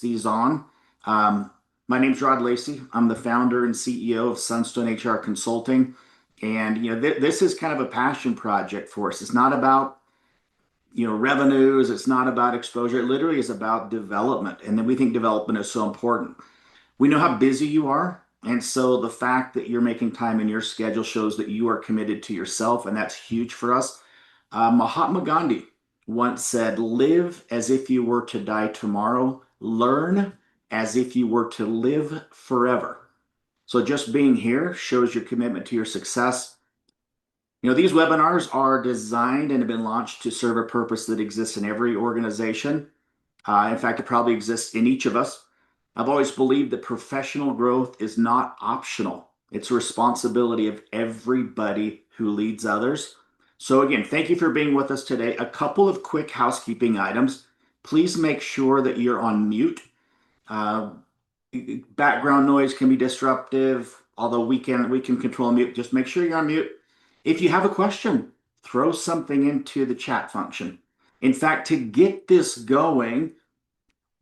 these on. Um, my name's Rod Lacey. I'm the founder and CEO of Sunstone HR Consulting. And this is kind of a passion project for us. It's not about revenues. It's not about exposure. It literally is about development. And then we think development is so important. We know how busy you are. And so the fact that you're making time in your schedule shows that you are committed to yourself. And that's huge for us. Mahatma Gandhi once said, live as if you were to die tomorrow, learn as if you were to live forever. So just being here shows your commitment to your success. These webinars are designed and have been launched to serve a purpose that exists in every organization. In fact, it probably exists in each of us. I've always believed that professional growth is not optional. It's a responsibility of everybody who leads others. So again, thank you for being with us today. A couple of quick housekeeping items. Please make sure that you're on mute. Uh, Background noise can be disruptive, although we can control mute. Just make sure you're on mute. If you have a question, throw something into the chat function. In fact, to get this going,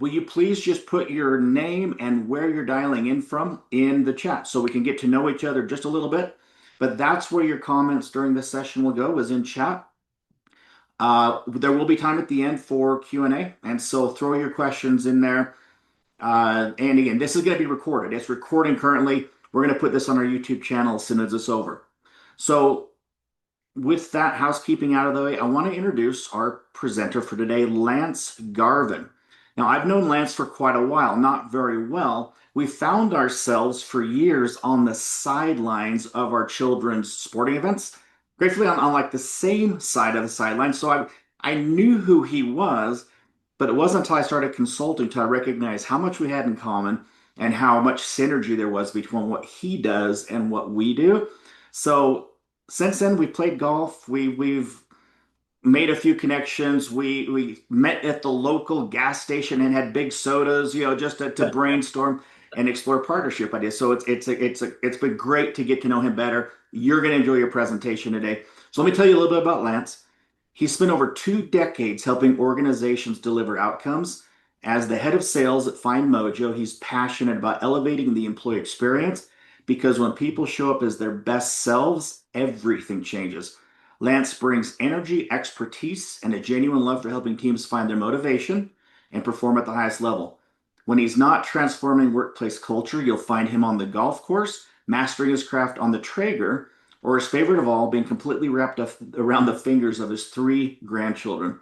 will you please just put your name and where you're dialing in from in the chat so we can get to know each other just a little bit? But that's where your comments during this session will go, is in chat. There will be time at the end for Q&A, and so throw your questions in there. And again, this is going to be recorded. It's recording currently. We're going to put this on our YouTube channel as soon as it's over. So with that housekeeping out of the way, I want to introduce our presenter for today, Lance Garvin. Now, I've known Lance for quite a while, not very well. We found ourselves for years on the sidelines of our children's sporting events, gratefully on like the same side of the sideline. So I knew who he was, but it wasn't until I started consulting until I recognized how much we had in common and how much synergy there was between what he does and what we do. So since then, we played golf. We've made a few connections. We met at the local gas station and had big sodas, just to brainstorm and explore partnership ideas. So it's been great to get to know him better. You're going to enjoy your presentation today. So let me tell you a little bit about Lance. He's spent over 2 decades helping organizations deliver outcomes. As the head of sales at FindMojo, he's passionate about elevating the employee experience because when people show up as their best selves, everything changes. Lance brings energy, expertise, and a genuine love for helping teams find their motivation and perform at the highest level. When he's not transforming workplace culture, you'll find him on the golf course, mastering his craft on the Traeger, or his favorite of all, being completely wrapped up around the fingers of his 3 grandchildren.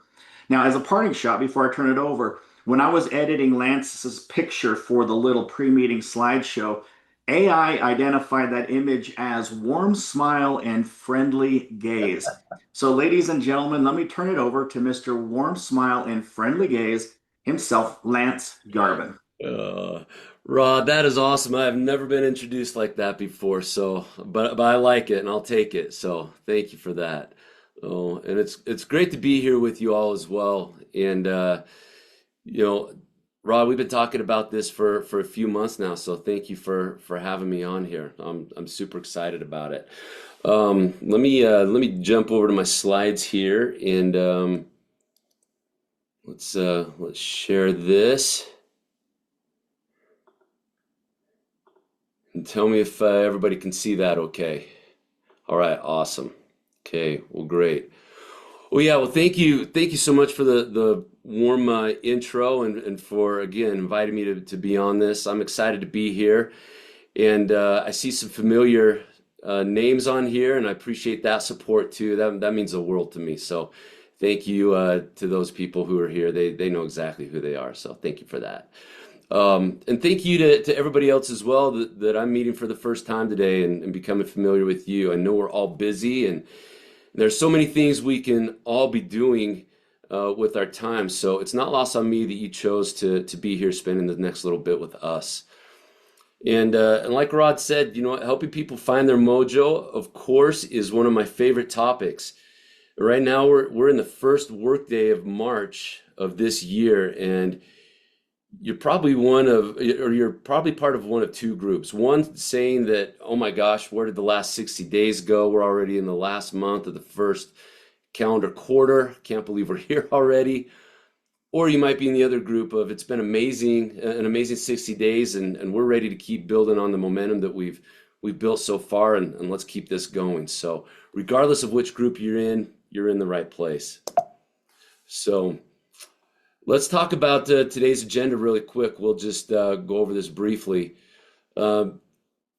Now, as a parting shot, before I turn it over, when I was editing Lance's picture for the little pre-meeting slideshow, AI identified that image as warm smile and friendly gaze. So, ladies and gentlemen, let me turn it over to Mr. Warm Smile and Friendly Gaze himself, Lance Garvin. Uh, Rod, that is awesome. I've never been introduced like that before, so but I like it and I'll take it. So thank you for that. Oh, and it's great to be here with you all as well. And you know, Rod, we've been talking about this for a few months now, so thank you for having me on here. I'm super excited about it. Let me jump over to my slides here and let's share this. And tell me if everybody can see that okay. All right, awesome. Okay, well, great. Well, yeah, well, thank you so much for the warm intro and for again inviting me to be on this. I'm excited to be here, and I see some familiar names on here, and I appreciate that support too. That means the world to me. So, thank you to those people who are here. They know exactly who they are. So, thank you for that. And thank you to everybody else as well that I'm meeting for the first time today and becoming familiar with you. I know we're all busy and there's so many things we can all be doing with our time. So it's not lost on me that you chose to be here spending the next little bit with us. And like Rod said, helping people find their mojo, of course, is one of my favorite topics. Right now we're in the first workday of March of this year, and you're probably you're probably part of one of two groups. One saying that, oh my gosh, where did the last 60 days go? We're already in the last month of the first calendar quarter. Can't believe we're here already. Or you might be in the other group of it's been amazing, an amazing 60 days, and we're ready to keep building on the momentum that we've built so far, and let's keep this going. So regardless of which group you're in the right place. So let's talk about today's agenda really quick. We'll just go over this briefly. Uh,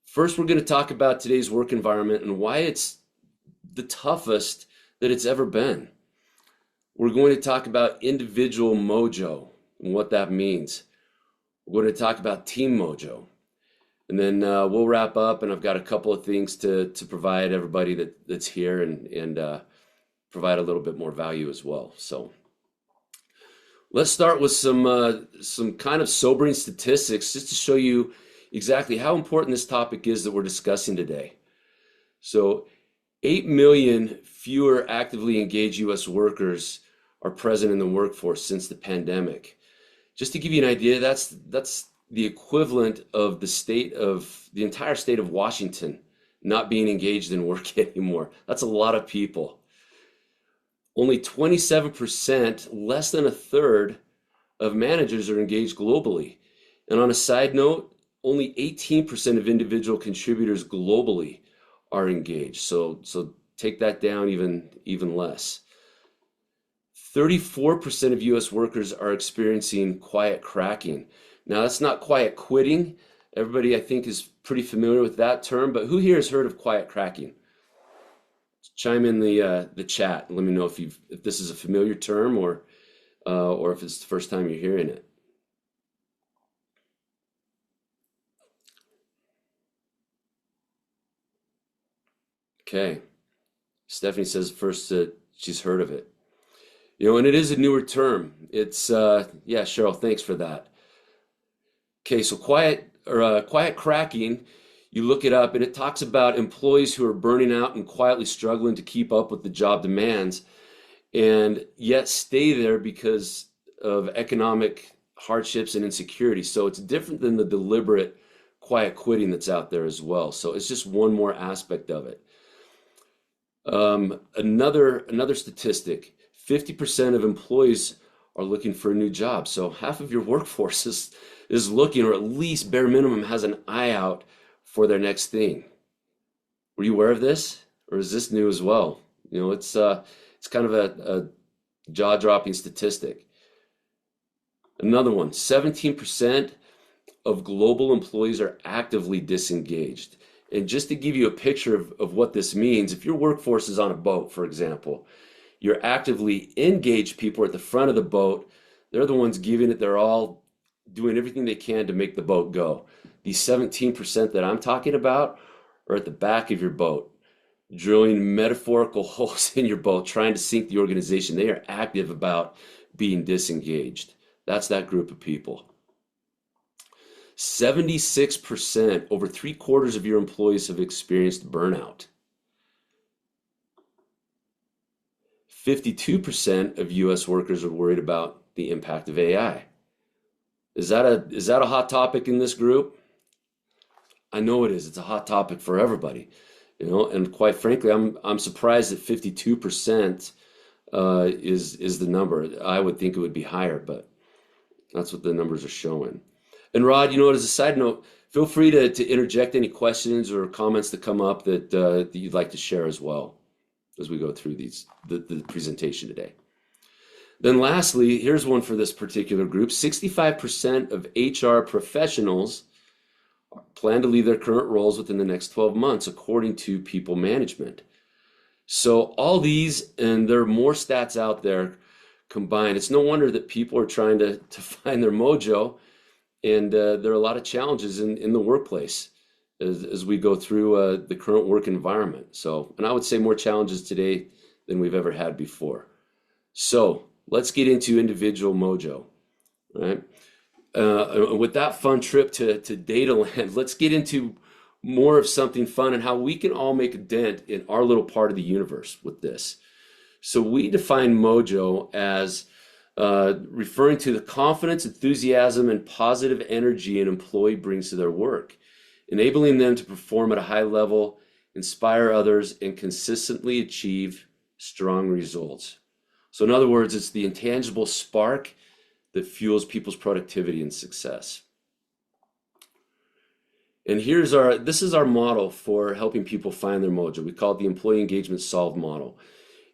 First, we're going to talk about today's work environment and why it's the toughest that it's ever been. We're going to talk about individual mojo and what that means. We're going to talk about team mojo. And then we'll wrap up, and I've got a couple of things to provide everybody that's here and provide a little bit more value as well. So let's start with some kind of sobering statistics just to show you exactly how important this topic is that we're discussing today. So 8 million fewer actively engaged U.S. workers are present in the workforce since the pandemic. Just to give you an idea, that's the equivalent of the entire state of Washington not being engaged in work anymore. That's a lot of people. Only 27%, less than a third of managers are engaged globally. And on a side note, only 18% of individual contributors globally are engaged. So take that down even less. 34% of US workers are experiencing quiet cracking. Now, that's not quiet quitting. Everybody, I think, is pretty familiar with that term, but who here has heard of quiet cracking? Chime in the chat and let me know if this is a familiar term or if it's the first time you're hearing it. Okay. Stephanie says first that she's heard of it. And it is a newer term. It's yeah, Cheryl, thanks for that. Okay, so quiet cracking, you look it up and it talks about employees who are burning out and quietly struggling to keep up with the job demands and yet stay there because of economic hardships and insecurity. So it's different than the deliberate quiet quitting that's out there as well. So it's just one more aspect of it. Another statistic, 50% of employees are looking for a new job. So half of your workforce is looking, or at least bare minimum has an eye out for their next thing. Were you aware of this, or is this new as well? It's kind of a jaw-dropping statistic. Another one, 17% of global employees are actively disengaged. And just to give you a picture of what this means, if your workforce is on a boat, for example, your actively engaged people are at the front of the boat. They're the ones giving it. They're all doing everything they can to make the boat go. These 17% that I'm talking about are at the back of your boat, drilling metaphorical holes in your boat, trying to sink the organization. They are active about being disengaged. That's that group of people. 76%, over 3/4 of your employees have experienced burnout. 52% of US workers are worried about the impact of AI. Is that a hot topic in this group? I know it is. It's a hot topic for everybody. And quite frankly, I'm surprised that 52% is the number. I would think it would be higher, but that's what the numbers are showing. And Rod, as a side note, feel free to interject any questions or comments that come up that you'd like to share as well as we go through the presentation today. Then lastly, here's one for this particular group. 65% of HR professionals plan to leave their current roles within the next 12 months, according to People Management. So all these, and there are more stats out there combined, it's no wonder that people are trying to find their mojo, and there are a lot of challenges in the workplace as we go through the current work environment. So, and I would say more challenges today than we've ever had before. So let's get into individual mojo, right? With that fun trip to data land, let's get into more of something fun and how we can all make a dent in our little part of the universe with this. So we define mojo as referring to the confidence, enthusiasm, and positive energy an employee brings to their work, enabling them to perform at a high level, inspire others, and consistently achieve strong results. So in other words, it's the intangible spark that fuels people's productivity and success. And this is our model for helping people find their mojo. We call it the employee engagement solved model.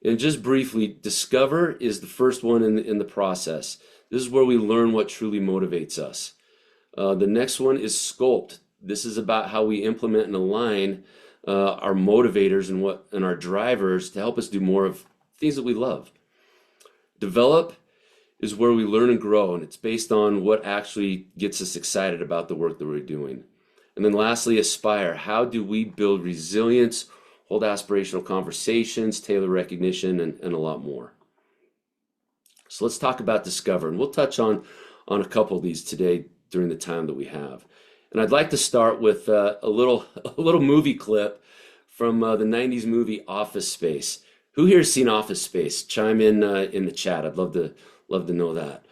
And just briefly, discover is the first one in the process. This is where we learn what truly motivates us. The next one is sculpt. This is about how we implement and align our motivators and our drivers to help us do more of things that we love. Develop is where we learn and grow, and it's based on what actually gets us excited about the work that we're doing. And then lastly, aspire. How do we build resilience, hold aspirational conversations, tailor recognition, and a lot more. So let's talk about discover, and we'll touch on a couple of these today during the time that we have. And I'd like to start with a little movie clip from the 90s movie Office Space. Who here has seen Office Space? Chime in the chat. I'd love to know that.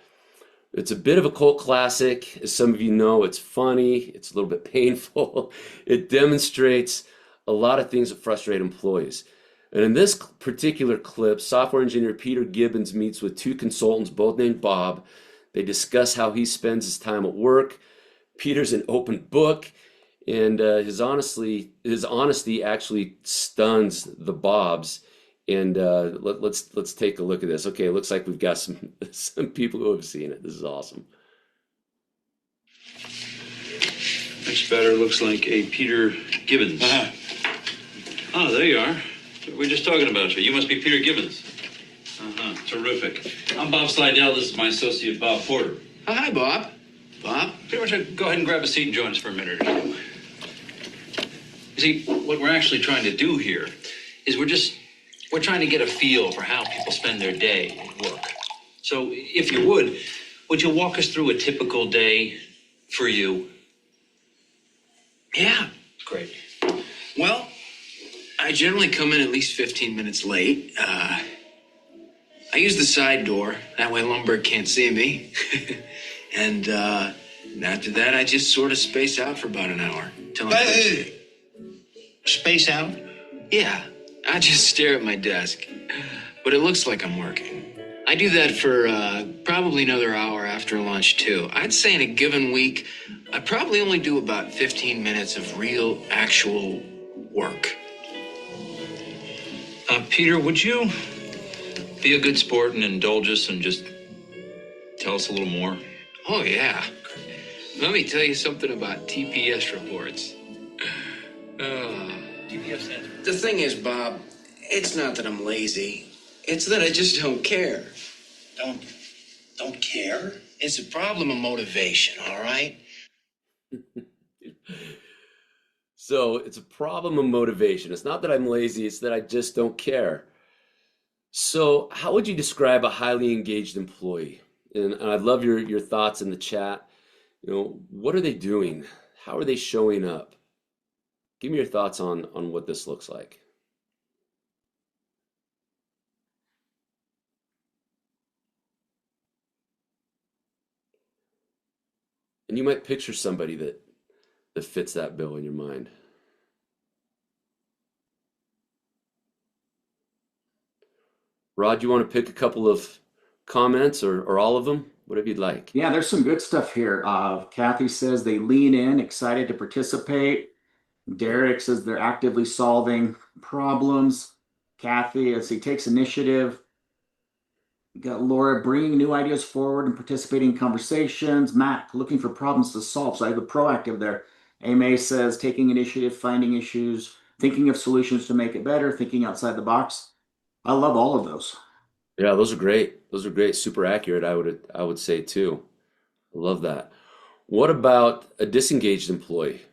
It's a bit of a cult classic. As some of you know, it's funny, it's a little bit painful. It demonstrates a lot of things that frustrate employees. And in this particular clip, software engineer Peter Gibbons meets with two consultants, both named Bob. They discuss how he spends his time at work. Peter's an open book, and his honesty actually stuns the Bobs. And let's take a look at this. Okay, it looks like we've got some people who have seen it. This is awesome. Much better. Looks like a Peter Gibbons. Oh, there you are. We're just talking about you. You must be Peter Gibbons. Terrific. I'm Bob Slidell. This is my associate, Bob Porter. Oh, hi, Bob. Bob? Pretty much go ahead and grab a seat and join us for a minute or two. You see, what we're actually trying to do here is we're trying to get a feel for how people spend their day at work. So if you would you walk us through a typical day for you? Yeah. Great. Well, I generally come in at least 15 minutes late. I use the side door. That way Lumberg can't see me. And after that, I just sort of space out for about an hour. Space out? Yeah, I just stare at my desk. But it looks like I'm working. I do that for probably another hour after lunch, too. I'd say in a given week, I probably only do about 15 minutes of real, actual work. Peter, would you be a good sport and indulge us and just tell us a little more? Oh, yeah. Let me tell you something about TPS reports. The thing is, Bob, it's not that I'm lazy. It's that I just don't care. Don't care? It's a problem of motivation, all right? So it's a problem of motivation. It's not that I'm lazy, it's that I just don't care. So how would you describe a highly engaged employee? And I'd love your thoughts in the chat. What are they doing? How are they showing up? Give me your thoughts on what this looks like. And you might picture somebody that fits that bill in your mind. Rod, you want to pick a couple of comments or all of them? Whatever you'd like. Yeah, there's some good stuff here. Kathy says they lean in, excited to participate. Derek says they're actively solving problems. Kathy, as he takes initiative. We got Laura bringing new ideas forward and participating in conversations. Matt looking for problems to solve. So I have a proactive there. Ame says taking initiative, finding issues, thinking of solutions to make it better, thinking outside the box. I love all of those. Yeah, those are great. Those are great. Super accurate, I would say too. I love that. What about a disengaged employee?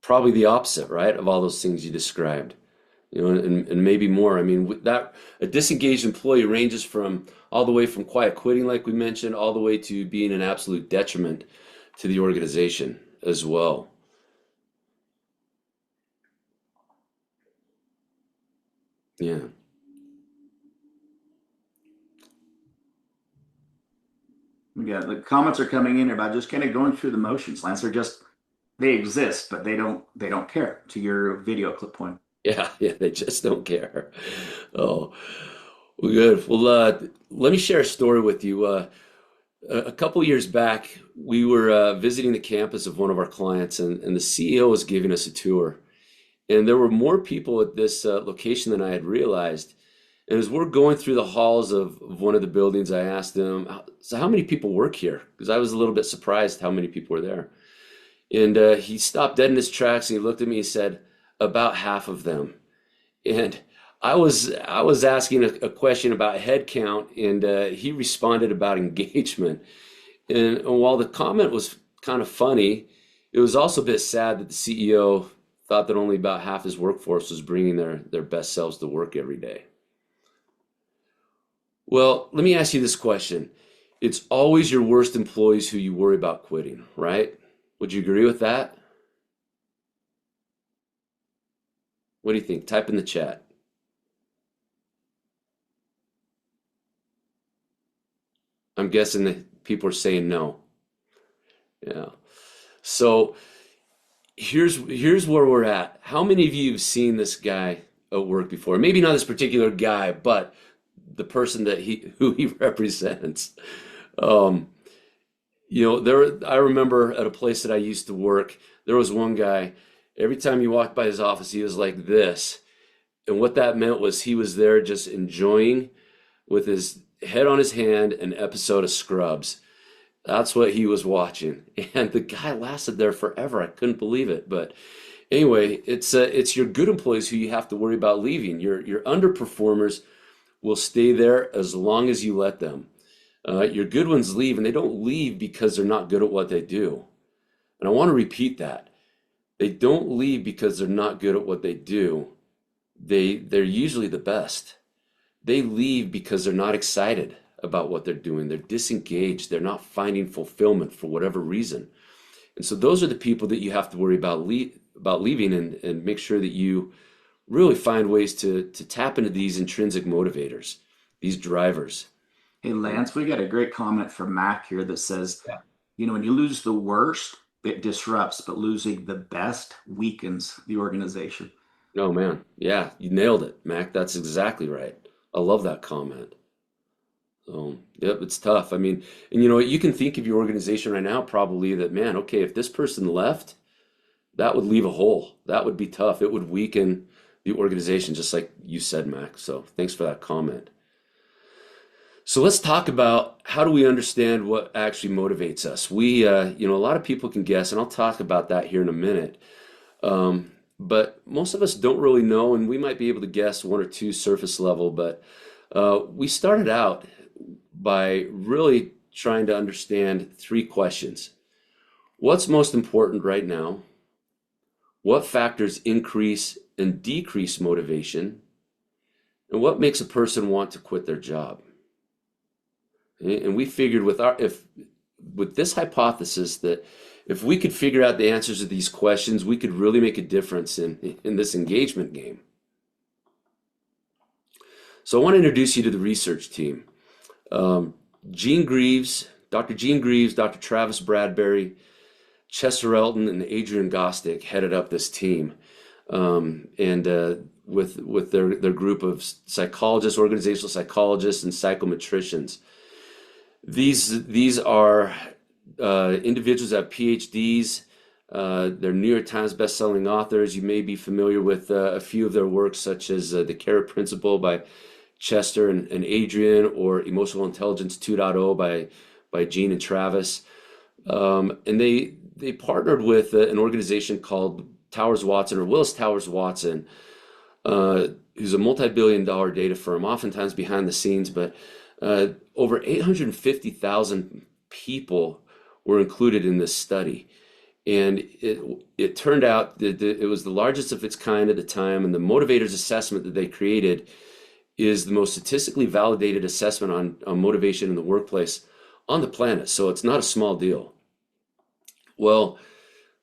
Probably the opposite, right, of all those things you described. And maybe more. I mean, with that a disengaged employee ranges from all the way from quiet quitting, like we mentioned, all the way to being an absolute detriment to the organization as well. Yeah. Yeah, the comments are coming in about just kind of going through the motions, Lance. They exist, but they don't care, to your video clip point. Yeah, they just don't care. Oh, Well, good. Well, let me share a story with you. A couple years back, we were visiting the campus of one of our clients, and the CEO was giving us a tour. And there were more people at this location than I had realized. And as we're going through the halls of one of the buildings, I asked him, "So how many people work here?" Because I was a little bit surprised how many people were there. And he stopped dead in his tracks and he looked at me and said, "About half of them." And I was asking a question about head count, and he responded about engagement. And while the comment was kind of funny, it was also a bit sad that the CEO thought that only about half his workforce was bringing their best selves to work every day. Well, let me ask you this question. It's always your worst employees who you worry about quitting, right? Would you agree with that? What do you think? Type in the chat. I'm guessing that people are saying no. Yeah. So here's where we're at. How many of you have seen this guy at work before? Maybe not this particular guy, but the person that he who he represents. Um, I remember at a place that I used to work, there was one guy, every time you walked by his office, he was like this. And what that meant was he was there just enjoying with his head on his hand an episode of Scrubs. That's what he was watching. And the guy lasted there forever. I couldn't believe it. But anyway, it's your good employees who you have to worry about leaving. Your underperformers will stay there as long as you let them. Your good ones leave, and they don't leave because they're not good at what they do. And I want to repeat that. They don't leave because they're not good at what they do. They're usually the best. They leave because they're not excited about what they're doing. They're disengaged. They're not finding fulfillment for whatever reason. And so those are the people that you have to worry about leaving, and make sure that you really find ways to tap into these intrinsic motivators, these drivers. Hey, Um, Lance, we got a great comment from Mac here that says, yeah. when you lose the worst, it disrupts, but losing the best weakens the organization. Oh man, yeah, you nailed it, Mac. That's exactly right. I love that comment. Yep, it's tough. I mean, and you know what? You can think of your organization right now probably that, man, okay, if this person left, that would leave a hole. That would be tough. It would weaken the organization, just like you said, Mac. So thanks for that comment. So let's talk about how do we understand what actually motivates us. A lot of people can guess, and I'll talk about that here in a minute. But most of us don't really know, and we might be able to guess one or two surface level. But we started out by really trying to understand three questions. What's most important right now? What factors increase and decrease motivation? And what makes a person want to quit their job? And we figured with this hypothesis that if we could figure out the answers to these questions, we could really make a difference in this engagement game. So I want to introduce you to the research team. Um, Dr. Gene Greaves, Dr. Travis Bradbury, Chester Elton, and Adrian Gostick headed up this team. And with their group of psychologists, organizational psychologists, and psychometricians. These are individuals that have PhDs. They're New York Times best-selling authors. You may be familiar with a few of their works, such as The Carrot Principle by Chester and Adrian, or Emotional Intelligence 2.0 by Gene and Travis. And they partnered with an organization called Towers Watson, or Willis Towers Watson, who's a multi-billion-dollar data firm, oftentimes behind the scenes, but over 850,000 people were included in this study. And it turned out that it was the largest of its kind at the time, and the motivators assessment that they created is the most statistically validated assessment on motivation in the workplace on the planet. So it's not a small deal. Well,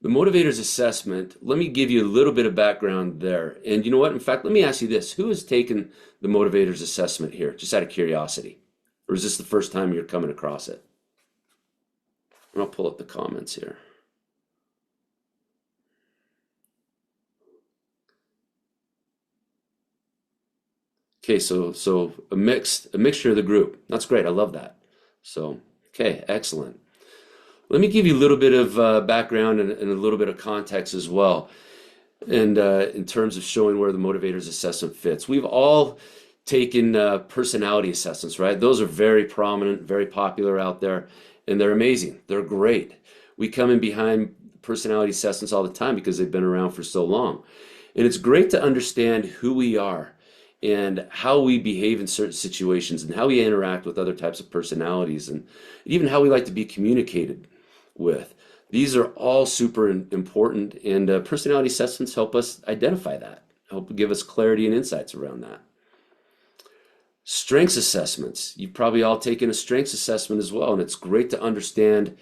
the motivators assessment, let me give you a little bit of background there. And you know what? In fact, let me ask you this. Who has taken the motivators assessment here, just out of curiosity? Or is this the first time you're coming across it? And I'll pull up the comments here. Okay, so a mixture of the group. That's great. I love that. So, okay, excellent. Let me give you a little bit of background and a little bit of context as well, and in terms of showing where the motivators assessment fits. We've all taken personality assessments, right? Those are very prominent, very popular out there, and they're amazing. They're great. We come in behind personality assessments all the time because they've been around for so long. And it's great to understand who we are and how we behave in certain situations and how we interact with other types of personalities and even how we like to be communicated with. These are all super important, and personality assessments help us identify that, help give us clarity and insights around that. Strengths assessments. You've probably all taken a strengths assessment as well, and it's great to understand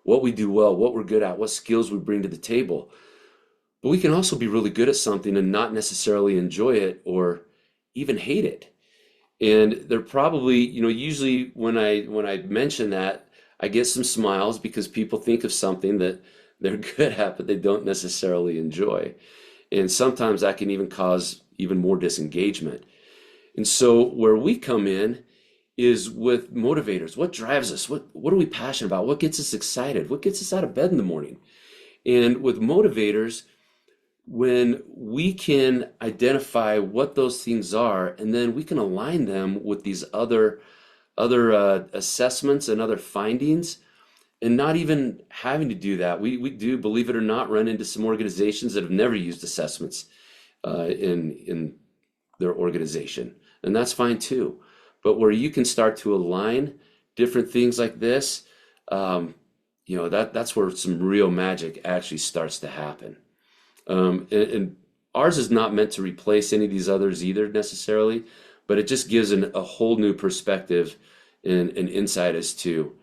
what we do well, what we're good at, what skills we bring to the table. But we can also be really good at something and not necessarily enjoy it or even hate it. And they're probably, usually when I mention that, I get some smiles because people think of something that they're good at, but they don't necessarily enjoy. And sometimes that can even cause even more disengagement. And so where we come in is with motivators. What drives us? What are we passionate about? What gets us excited? What gets us out of bed in the morning? And with motivators, when we can identify what those things are, and then we can align them with these other assessments and other findings, and not even having to do that. We do, believe it or not, run into some organizations that have never used assessments in their organization, and that's fine too. But where you can start to align different things like this, that's where some real magic actually starts to happen. And ours is not meant to replace any of these others either necessarily, but it just gives a whole new perspective and insight as to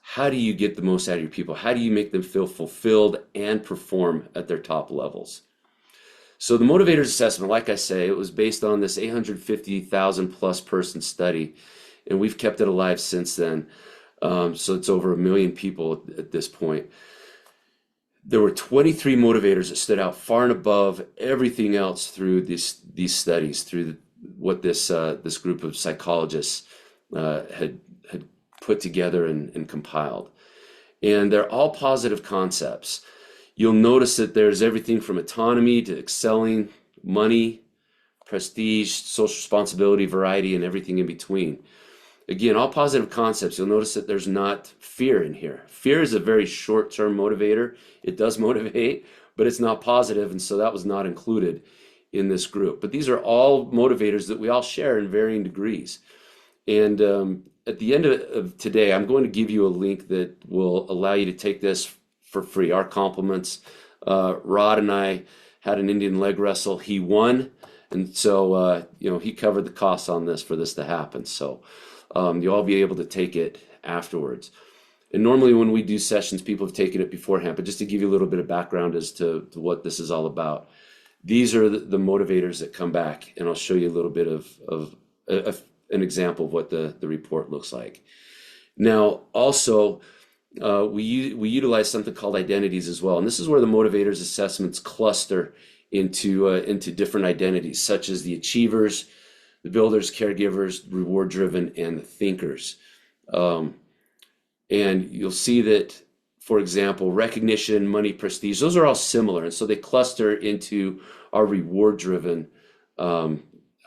how do you get the most out of your people? How do you make them feel fulfilled and perform at their top levels? So the motivators assessment, like I say, it was based on this 850,000 plus person study, and we've kept it alive since then. So it's over 1 million people at this point. There were 23 motivators that stood out far and above everything else through these studies, through what this group of psychologists had put together and compiled. And they're all positive concepts. You'll notice that there's everything from autonomy to excelling, money, prestige, social responsibility, variety, and everything in between. Again, all positive concepts. You'll notice that there's not fear in here. Fear is a very short-term motivator. It does motivate, but it's not positive, and so that was not included in this group. But these are all motivators that we all share in varying degrees. And at the end of today, I'm going to give you a link that will allow you to take this for free. Our compliments. Rod and I had an Indian leg wrestle. He won, and so he covered the costs on this for this to happen. So you'll all be able to take it afterwards. And normally when we do sessions, people have taken it beforehand, but just to give you a little bit of background as to what this is all about. These are the motivators that come back, and I'll show you a little bit of an example of what the report looks like. Now, also, we utilize something called identities as well, and this is where the motivators assessments cluster into different identities, such as the achievers, the builders, caregivers, reward-driven, and the thinkers. And you'll see that, for example, recognition, money, prestige, those are all similar, and so they cluster into our reward-driven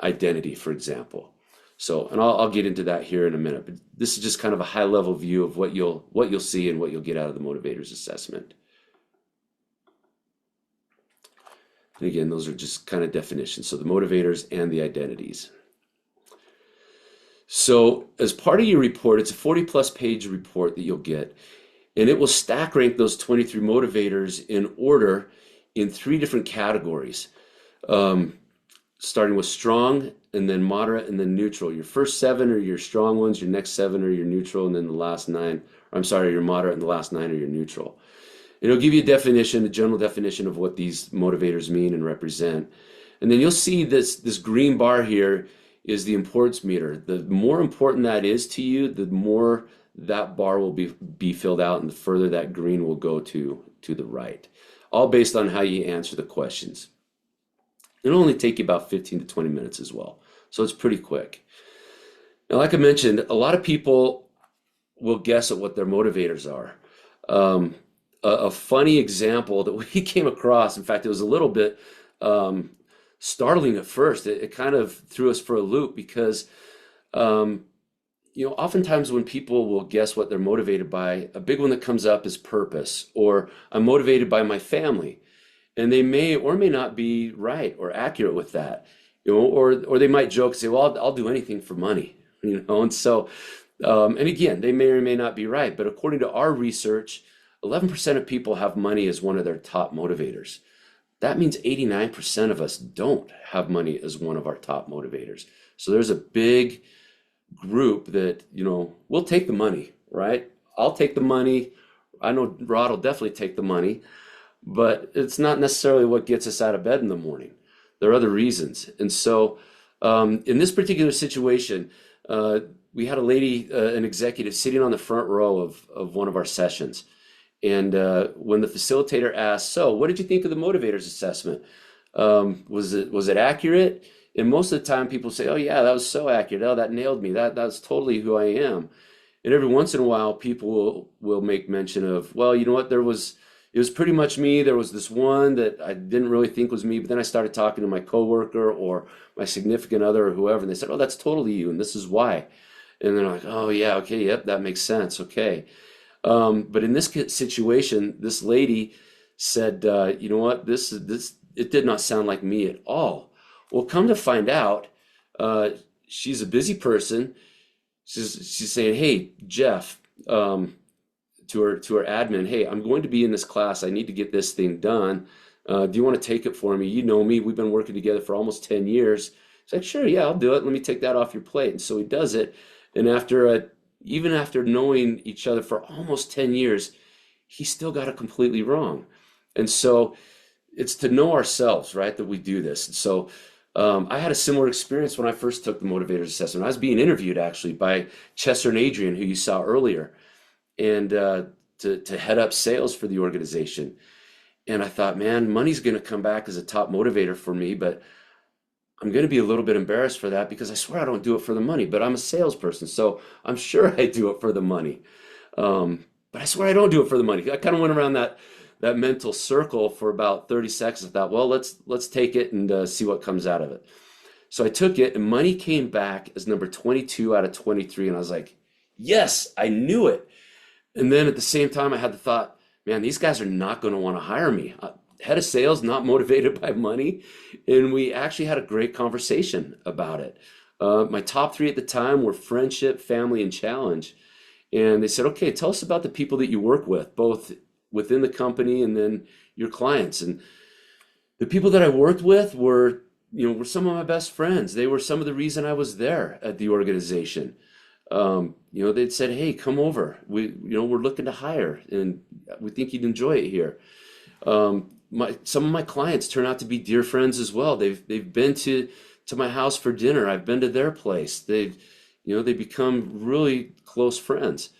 identity, for example. So, and I'll get into that here in a minute, but this is just kind of a high-level view of what you'll see and what you'll get out of the motivators assessment. And again, those are just kind of definitions. So the motivators and the identities. So as part of your report, it's a 40-plus page report that you'll get, and it will stack rank those 23 motivators in order in 3 different categories, starting with strong, and then moderate, and then neutral. Your first 7 are your strong ones, your next 7 are your neutral, and then the last 9, your moderate, and the last 9 are your neutral. It'll give you a general definition of what these motivators mean and represent. And then you'll see this green bar here is the importance meter. The more important that is to you, the more that bar will be filled out, and the further that green will go to the right. All based on how you answer the questions. It'll only take you about 15 to 20 minutes as well. So it's pretty quick. Now, like I mentioned, a lot of people will guess at what their motivators are. Um, a funny example that we came across, in fact, it was a little bit um, startling at first. It kind of threw us for a loop because um, oftentimes when people will guess what they're motivated by, a big one that comes up is purpose, or I'm motivated by my family. And they may or may not be right or accurate with that, or they might joke, say, well, I'll do anything for money, and so, and again, they may or may not be right, but according to our research, 11% of people have money as one of their top motivators. That means 89% of us don't have money as one of our top motivators. So there's a big group that, will take the money, right? I'll take the money. I know Rod will definitely take the money, but it's not necessarily what gets us out of bed in the morning. There are other reasons. And so, in this particular situation, we had a lady, an executive, sitting on the front row of one of our sessions. And when the facilitator asked, so what did you think of the motivators assessment? Was it accurate? And most of the time people say, oh yeah, that was so accurate. Oh, that nailed me. That's totally who I am. And every once in a while people will make mention of, well, you know what, it was pretty much me. There was this one that I didn't really think was me, but then I started talking to my coworker or my significant other or whoever, and they said, oh, that's totally you, and this is why. And then I'm like, oh yeah, okay, yep, that makes sense. Okay. But in this situation, this lady said, you know what, this it did not sound like me at all. Well, come to find out, she's a busy person. She's saying, hey, Jeff, to her admin, hey, I'm going to be in this class. I need to get this thing done. Do you want to take it for me? You know me. We've been working together for almost 10 years. He's like, sure, yeah, I'll do it. Let me take that off your plate. And so he does it. And even after knowing each other for almost 10 years, he still got it completely wrong. And so it's to know ourselves, right, that we do this. And so I had a similar experience when I first took the motivators assessment. I was being interviewed actually by Chester and Adrian, who you saw earlier, and to head up sales for the organization. And I thought, man, money's going to come back as a top motivator for me, but I'm going to be a little bit embarrassed for that because I swear I don't do it for the money, but I'm a salesperson, so I'm sure I do it for the money. But I swear I don't do it for the money. I kind of went around that mental circle for about 30 seconds. I thought, well, let's take it and see what comes out of it. So I took it, and money came back as number 22 out of 23, and I was like, yes, I knew it. And then at the same time, I had the thought, man, these guys are not going to want to hire me. Head of sales, not motivated by money. And we actually had a great conversation about it. My top three at the time were friendship, family, and challenge. And they said, okay, tell us about the people that you work with, both within the company and then your clients. And the people that I worked with were some of my best friends. They were some of the reason I was there at the organization. They'd said, hey, come over. We're looking to hire and we think you'd enjoy it here. Some of my clients turn out to be dear friends as well. They've been to my house for dinner. I've been to their place. They become really close friends.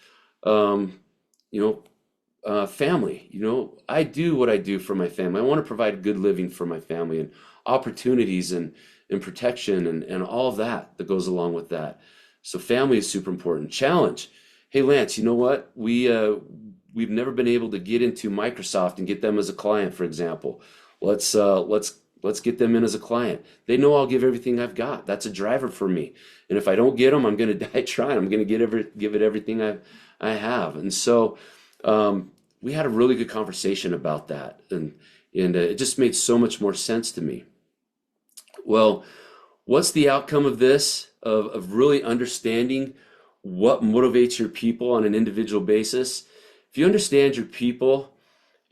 Family, I do what I do for my family. I want to provide good living for my family and opportunities and protection and all of that goes along with that. So family is super important. Challenge. Hey, Lance, you know what? We've never been able to get into Microsoft and get them as a client, for example. Let's get them in as a client. They know I'll give everything I've got. That's a driver for me. And if I don't get them, I'm going to die trying. I'm going to give it everything I have. And so we had a really good conversation about that, and it just made so much more sense to me. Well, what's the outcome of this? Of really understanding what motivates your people on an individual basis. If you understand your people,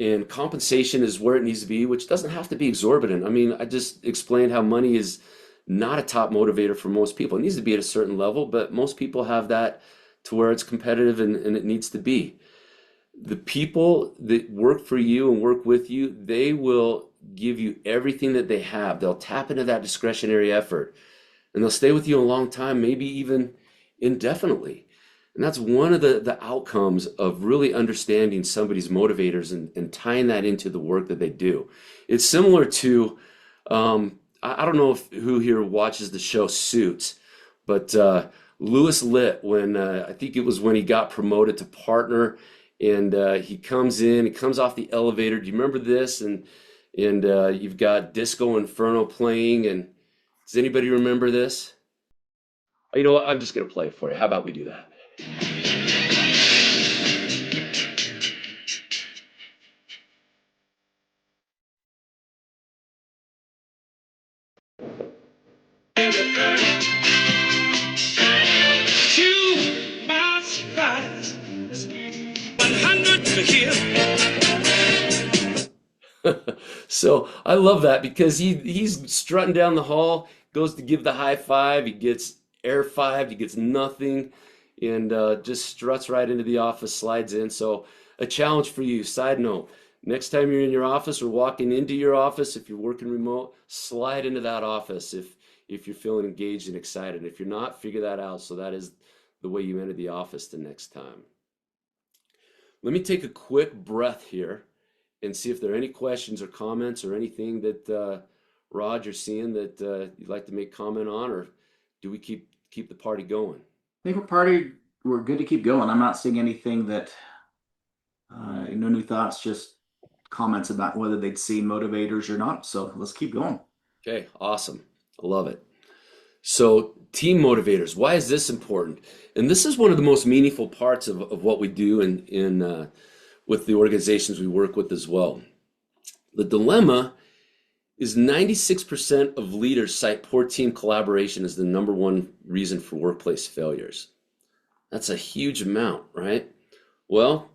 and compensation is where it needs to be, which doesn't have to be exorbitant. I mean, I just explained how money is not a top motivator for most people. It needs to be at a certain level, but most people have that to where it's competitive and it needs to be. The people that work for you and work with you, they will give you everything that they have. They'll tap into that discretionary effort. And they'll stay with you a long time, maybe even indefinitely. And that's one of the outcomes of really understanding somebody's motivators and tying that into the work that they do. It's similar to I don't know if who here watches the show Suits, but Louis Litt, when I think it was when he got promoted to partner, and he comes in, he comes off the elevator. Do you remember this? And you've got Disco Inferno playing, and does anybody remember this? Oh, you know what? I'm just gonna play it for you. How about we do that? To my surprise, 100 to here. So I love that because he's strutting down the hall, goes to give the high five, he gets air fived, he gets nothing, and just struts right into the office, slides in. So a challenge for you. Side note: next time you're in your office or walking into your office, if you're working remote, slide into that office if you're feeling engaged and excited. If you're not, figure that out. So that is the way you enter the office the next time. Let me take a quick breath here and see if there are any questions or comments or anything that Rod, you're seeing that you'd like to make comment on, or do we keep the party going? I think we're good to keep going. I'm not seeing anything that, no new thoughts, just comments about whether they'd see motivators or not. So let's keep going. Okay, awesome. I love it. So, team motivators, why is this important? And this is one of the most meaningful parts of what we do in with the organizations we work with as well. The dilemma is 96% of leaders cite poor team collaboration as the number one reason for workplace failures. That's a huge amount, right? Well,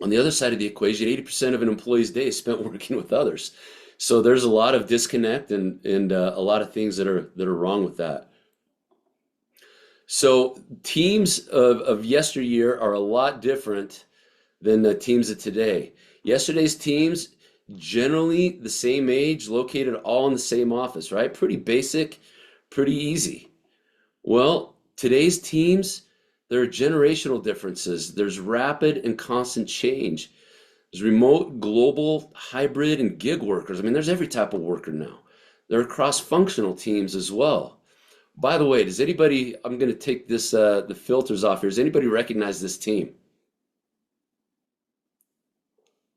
on the other side of the equation, 80% of an employee's day is spent working with others. So there's a lot of disconnect and a lot of things that are wrong with that. So teams of yesteryear are a lot different than the teams of today. Yesterday's teams, generally the same age, located all in the same office, right? Pretty basic, pretty easy. Well, today's teams, there are generational differences. There's rapid and constant change. There's remote, global, hybrid, and gig workers. I mean, there's every type of worker now. There are cross-functional teams as well. By the way, does anybody, I'm going to take this the filters off here. Does anybody recognize this team?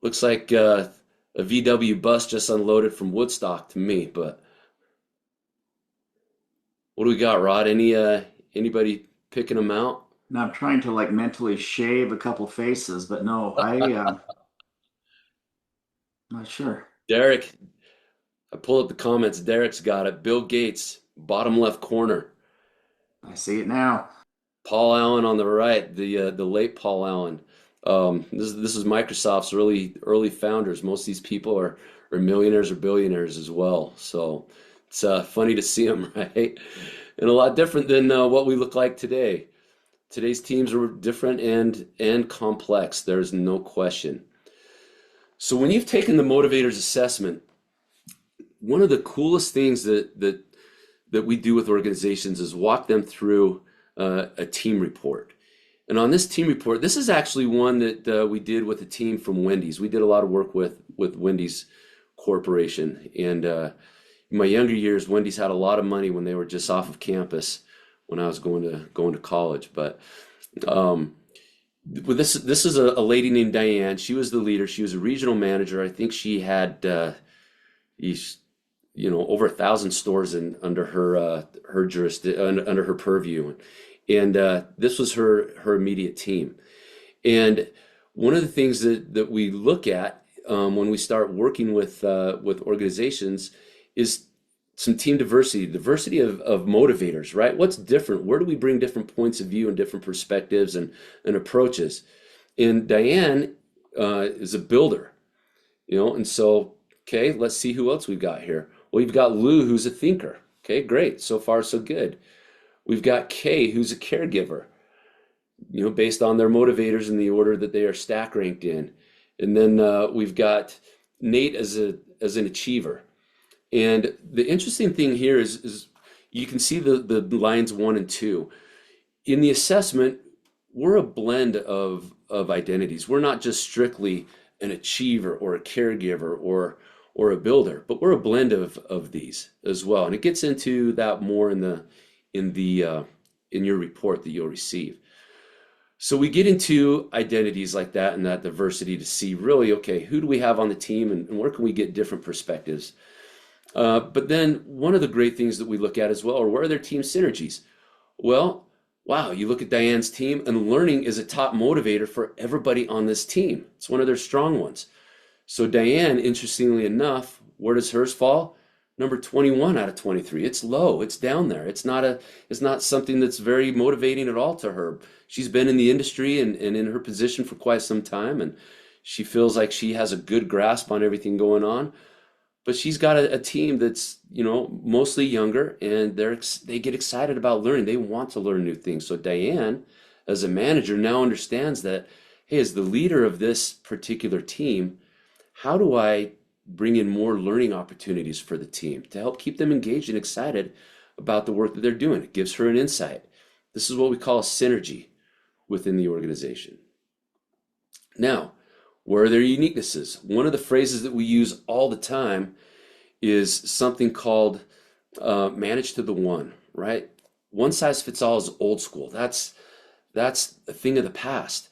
Looks like a VW bus just unloaded from Woodstock to me, but what do we got, Rod? Anybody picking them out? Now I'm trying to like mentally shave a couple faces, but no, not sure. Derek, I pull up the comments. Derek's got it. Bill Gates, bottom left corner. I see it now. Paul Allen on the right, the late Paul Allen. This is Microsoft's early founders. Most of these people are millionaires or billionaires as well. So it's funny to see them, right? And a lot different than what we look like today. Today's teams are different and complex. There's no question. So when you've taken the motivators assessment, one of the coolest things that we do with organizations is walk them through a team report. And on this team report, this is actually one that we did with a team from Wendy's. We did a lot of work with Wendy's Corporation. And in my younger years, Wendy's had a lot of money when they were just off of campus when I was going to college. But this is a lady named Diane. She was the leader. She was a regional manager. I think she had over 1,000 stores under her jurisdiction, under her purview. And this was her immediate team. And one of the things that we look at when we start working with organizations is some team diversity of motivators, right? What's different? Where do we bring different points of view and different perspectives and approaches? And Diane is a builder, and so, okay, let's see who else we've got here. Well, you've got Lou, who's a thinker. Okay, great. So far, so good. We've got Kay, who's a caregiver, based on their motivators in the order that they are stack ranked in. And then we've got Nate as an achiever. And the interesting thing here is you can see the lines 1 and 2. In the assessment, we're a blend of identities. We're not just strictly an achiever or a caregiver or or a builder, but we're a blend of these as well. And it gets into that more in your report that you'll receive. So we get into identities like that and that diversity to see really, okay, who do we have on the team and where can we get different perspectives? But then one of the great things that we look at as well are where are their team synergies? Well, wow, you look at Diane's team and learning is a top motivator for everybody on this team. It's one of their strong ones. So Diane, interestingly enough, where does hers fall? Number 21 out of 23. It's low. It's down there. It's not something that's very motivating at all to her. She's been in the industry and in her position for quite some time, and she feels like she has a good grasp on everything going on. But she's got a team that's, mostly younger, and they get excited about learning. They want to learn new things. So Diane, as a manager, now understands that, hey, as the leader of this particular team, how do I bring in more learning opportunities for the team to help keep them engaged and excited about the work that they're doing? It gives her an insight. This is what we call a synergy within the organization. Now, where are their uniquenesses? One of the phrases that we use all the time is something called manage to the one, right? One size fits all is old school. That's a thing of the past.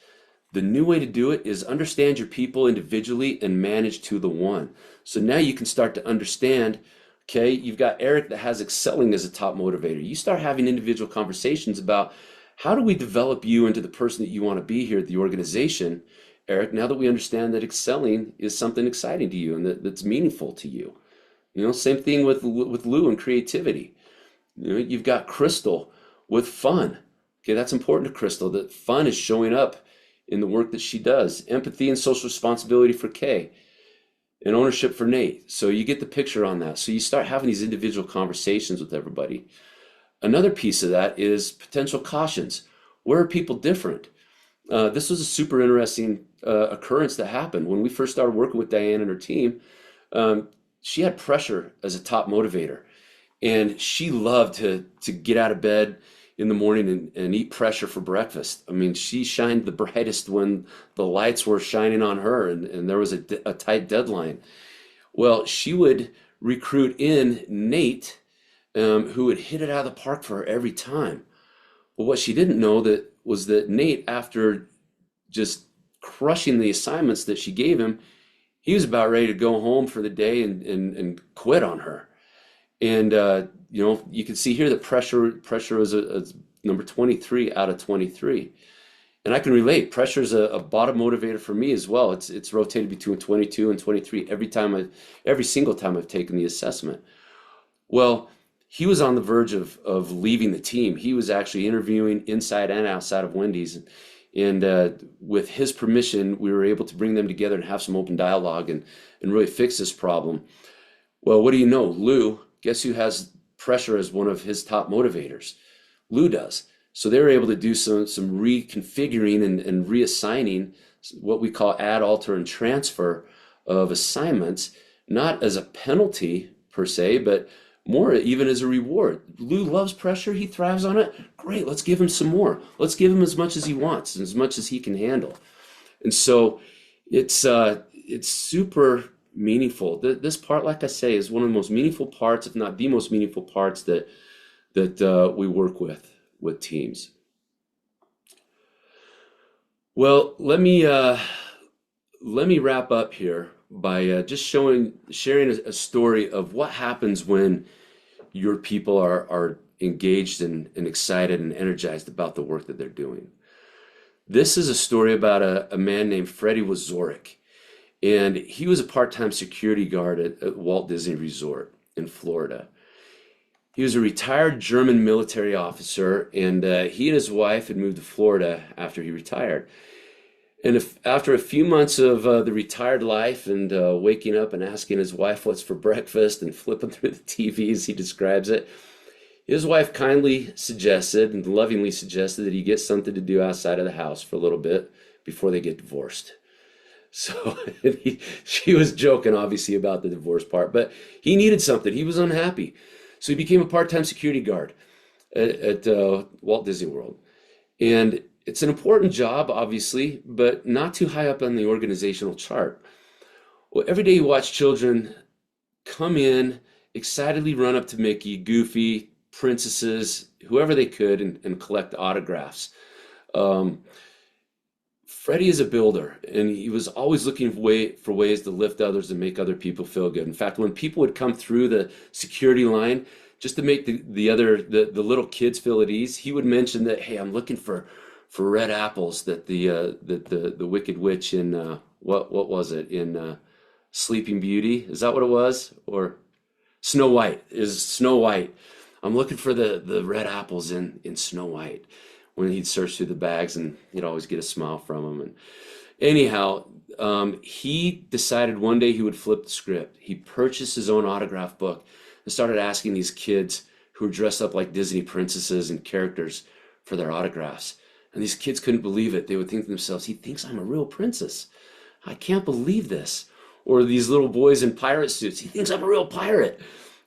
The new way to do it is understand your people individually and manage to the one. So now you can start to understand, okay, you've got Eric that has excelling as a top motivator. You start having individual conversations about how do we develop you into the person that you want to be here at the organization, Eric, now that we understand that excelling is something exciting to you and that's meaningful to you. Same thing with Lou and creativity. You've got Crystal with fun. Okay, that's important to Crystal, that fun is showing up in the work that she does. Empathy and social responsibility for Kay, and ownership for Nate. So you get the picture on that. So you start having these individual conversations with everybody. Another piece of that is potential cautions. Where are people different? This was a super interesting occurrence that happened. When we first started working with Diane and her team, she had pressure as a top motivator. And she loved to get out of bed in the morning and eat pressure for breakfast. I mean, she shined the brightest when the lights were shining on her and there was a tight deadline. Well, she would recruit in Nate, who would hit it out of the park for her every time. Well, what she didn't know was that Nate, after just crushing the assignments that she gave him, he was about ready to go home for the day and quit on her. And you can see here that pressure is a number 23 out of 23. And I can relate. Pressure is a bottom motivator for me as well. It's rotated between 22 and 23 every single time I've taken the assessment. Well, he was on the verge of leaving the team. He was actually interviewing inside and outside of Wendy's. And with his permission, we were able to bring them together and have some open dialogue and really fix this problem. Well, what do you know? Lou, guess who has pressure as one of his top motivators? Lou does. So they were able to do some reconfiguring and reassigning, what we call add, alter, and transfer of assignments, not as a penalty per se, but more even as a reward. Lou loves pressure. He thrives on it. Great. Let's give him some more. Let's give him as much as he wants and as much as he can handle. And so it's super meaningful. This part, like I say, is one of the most meaningful parts, if not the most meaningful parts that we work with teams. Well, let me wrap up here by just sharing a story of what happens when your people are engaged and excited and energized about the work that they're doing. This is a story about a man named Freddie Wazorek, and he was a part-time security guard at Walt Disney Resort in Florida. He was a retired German military officer, and he and his wife had moved to Florida after he retired. And after a few months of the retired life and waking up and asking his wife what's for breakfast and flipping through the TV as he describes it, his wife kindly suggested and lovingly suggested that he get something to do outside of the house for a little bit before they get divorced. So she was joking, obviously, about the divorce part, but he needed something. He was unhappy. So he became a part-time security guard at Walt Disney World. And it's an important job, obviously, but not too high up on the organizational chart. Well, every day you watch children come in, excitedly run up to Mickey, Goofy, princesses, whoever they could, and collect autographs. Um, Freddie is a builder, and he was always looking for ways to lift others and make other people feel good. In fact, when people would come through the security line just to make the little kids feel at ease, he would mention that, hey, I'm looking for red apples that the Wicked Witch in what was it in Sleeping Beauty? Is that what it was? Or Snow White is Snow White. I'm looking for the red apples in Snow White. When he'd search through the bags, and he'd always get a smile from him. And anyhow, he decided one day he would flip the script. He purchased his own autograph book and started asking these kids who were dressed up like Disney princesses and characters for their autographs. And these kids couldn't believe it. They would think to themselves, he thinks I'm a real princess. I can't believe this. Or these little boys in pirate suits, he thinks I'm a real pirate.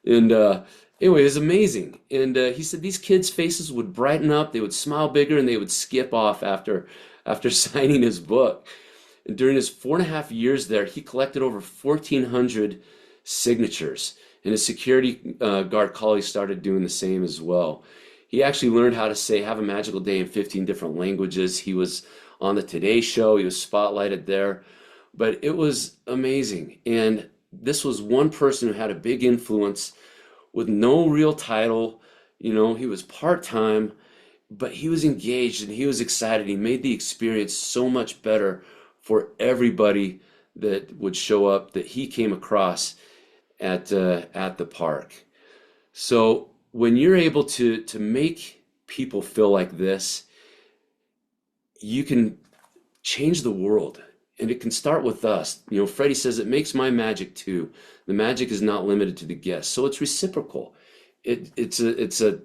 And anyway, it was amazing. And he said these kids' faces would brighten up, they would smile bigger, and they would skip off after signing his book. And during his 4.5 years there, he collected over 1,400 signatures. And his security guard colleagues started doing the same as well. He actually learned how to say "Have a magical day" in 15 different languages. He was on the Today Show. He was spotlighted there. But it was amazing. And this was one person who had a big influence with no real title. You know, he was part-time, but he was engaged and he was excited. He made the experience so much better for everybody that would show up that he came across at the park. So when you're able to make people feel like this, you can change the world. And it can start with us. You know, Freddie says it makes my magic too. The magic is not limited to the guests, so it's reciprocal. It's a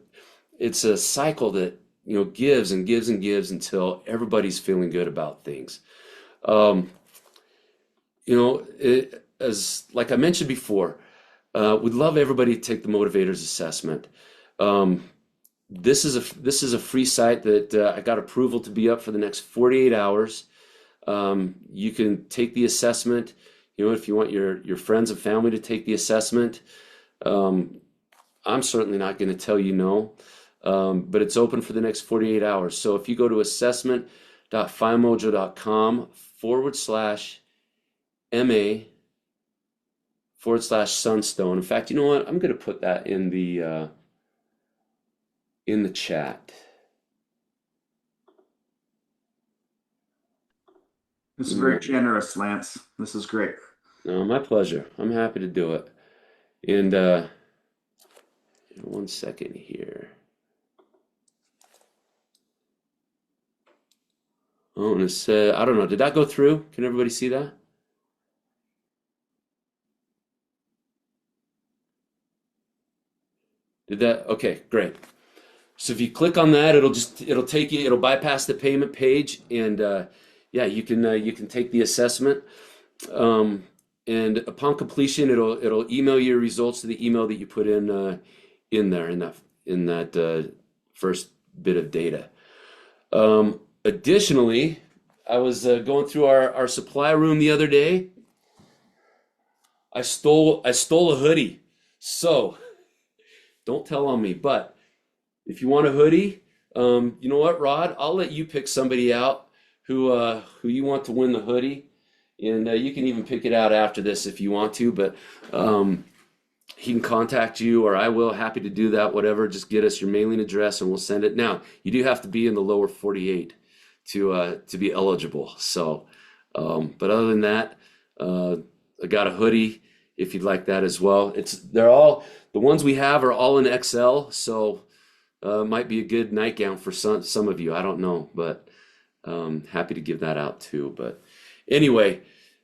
cycle that, you know, gives and gives and gives until everybody's feeling good about things. Um, you know, as like I mentioned before, we'd love everybody to take the Motivators Assessment. Um, this is a free site that I got approval to be up for the next 48 hours. You can take the assessment, you know, if you want your friends and family to take the assessment. I'm certainly not going to tell you no, but it's open for the next 48 hours. So if you go to assessment.findmojo.com/MA/Sunstone. In fact, you know what? I'm going to put that in the chat. This is very generous, Lance. This is great. No, my pleasure. I'm happy to do it. And one second here. Oh, and it said, I don't know, did that go through? Can everybody see that? Did that? Okay, great. So if you click on that, it'll take you, it'll bypass the payment page, and yeah, you can take the assessment. And upon completion, it'll email your results to the email that you put in there in that first bit of data. Additionally, I was going through our supply room the other day. I stole a hoodie. So don't tell on me, but if you want a hoodie, you know what, Rod? I'll let you pick somebody out who you want to win the hoodie. And you can even pick it out after this if you want to, but he can contact you, or I will. Happy to do that, whatever. Just get us your mailing address and we'll send it. Now, you do have to be in the lower 48 to be eligible. So, but other than that, I got a hoodie if you'd like that as well. They're all, the ones we have are all in XL, so might be a good nightgown for some of you. I don't know, but happy to give that out too. But anyway,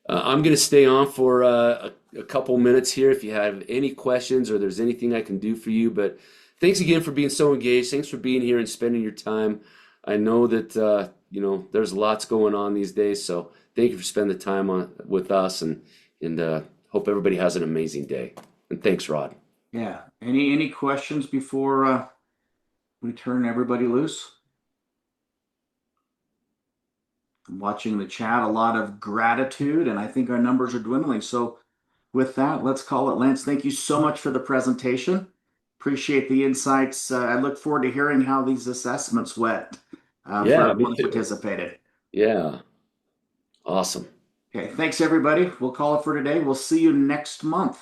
I'm going to stay on for a couple minutes here if you have any questions or there's anything I can do for you. But thanks again for being so engaged. Thanks for being here and spending your time. I know that you know, there's lots going on these days, so thank you for spending the time with us, and hope everybody has an amazing day. And thanks, Rod. Yeah. Any questions before we turn everybody loose? I'm watching the chat, a lot of gratitude, and I think our numbers are dwindling. So with that, let's call it. Lance, thank you so much for the presentation. Appreciate the insights. I look forward to hearing how these assessments went for Yeah, me everyone who too. participated. Yeah, awesome. Okay, thanks everybody. We'll call it for today. We'll see you next month.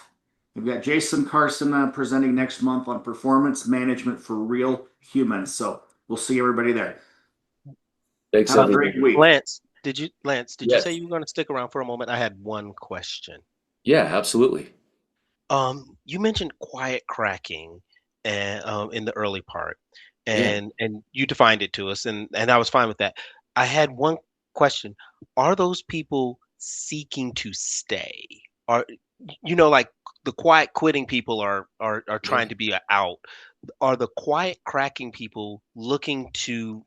We've got Jason Carson presenting next month on performance management for real humans. So we'll see everybody there. Thanks, Have a everyone. great week. Lance, did you say Yes. you were going to stick around for a moment? I had one question. Yeah, absolutely. You mentioned quiet cracking and in the early part, Yeah. and you defined it to us, and I was fine with that. I had one question. Are those people seeking to stay? Are like the quiet quitting people are trying to be out? Are the quiet cracking people looking to,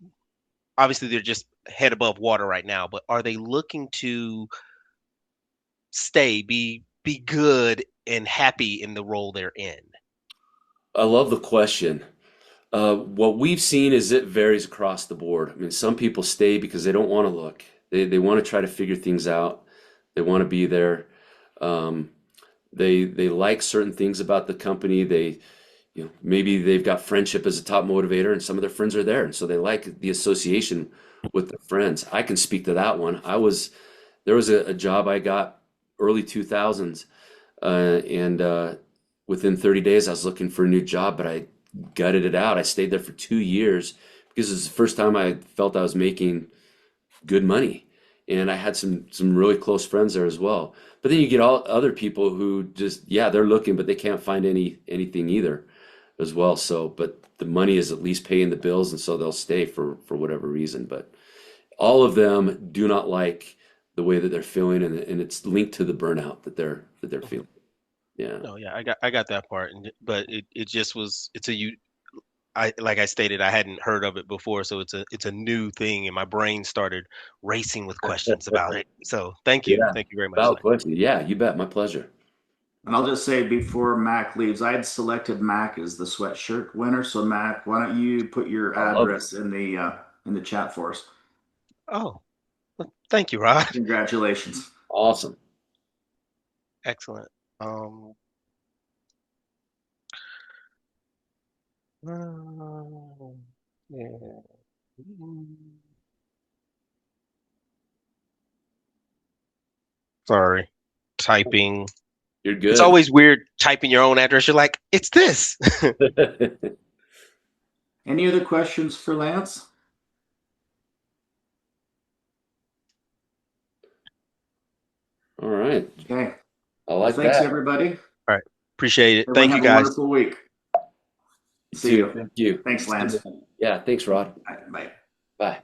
obviously they're just head above water right now, but are they looking to stay, be good and happy in the role they're in? I love the question. What we've seen is it varies across the board. I mean, some people stay because they don't want to look. They want to try to figure things out. They want to be there. Um, they like certain things about the company. Maybe they've got friendship as a top motivator, and some of their friends are there, and so they like the association with their friends. I can speak to that one. There was a job I got early 2000s, and within 30 days I was looking for a new job, but I gutted it out. I stayed there for 2 years because it was the first time I felt I was making good money, and I had some really close friends there as well. But then you get all other people who just, yeah, they're looking, but they can't find anything either as well. So, but the money is at least paying the bills, and so they'll stay for whatever reason. But all of them do not like the way that they're feeling, and it's linked to the burnout that they're feeling. Yeah. No, yeah, I got that part, but it just was it's a you I like I stated, I hadn't heard of it before, so it's a new thing, and my brain started racing with questions about it. So Yeah. thank you very much, Valid Lance. question. Yeah, you bet. My pleasure. And I'll just say before Mac leaves, I had selected Mac as the sweatshirt winner. So Mac, why don't you put your I love it. address in the chat for us? Oh, well, thank you, Rod. Congratulations. Awesome. Excellent. Um, yeah. Sorry, typing. You're It's good. always weird typing your own address. You're like, it's this. Any other questions for Lance? All right. Okay. I Well, like thanks that. everybody. All right, appreciate it. Everyone Thank you, have a guys. wonderful week. You See too. you. Thank you. Thanks, Lance. Yeah, thanks, Rod. Bye. Bye. Bye.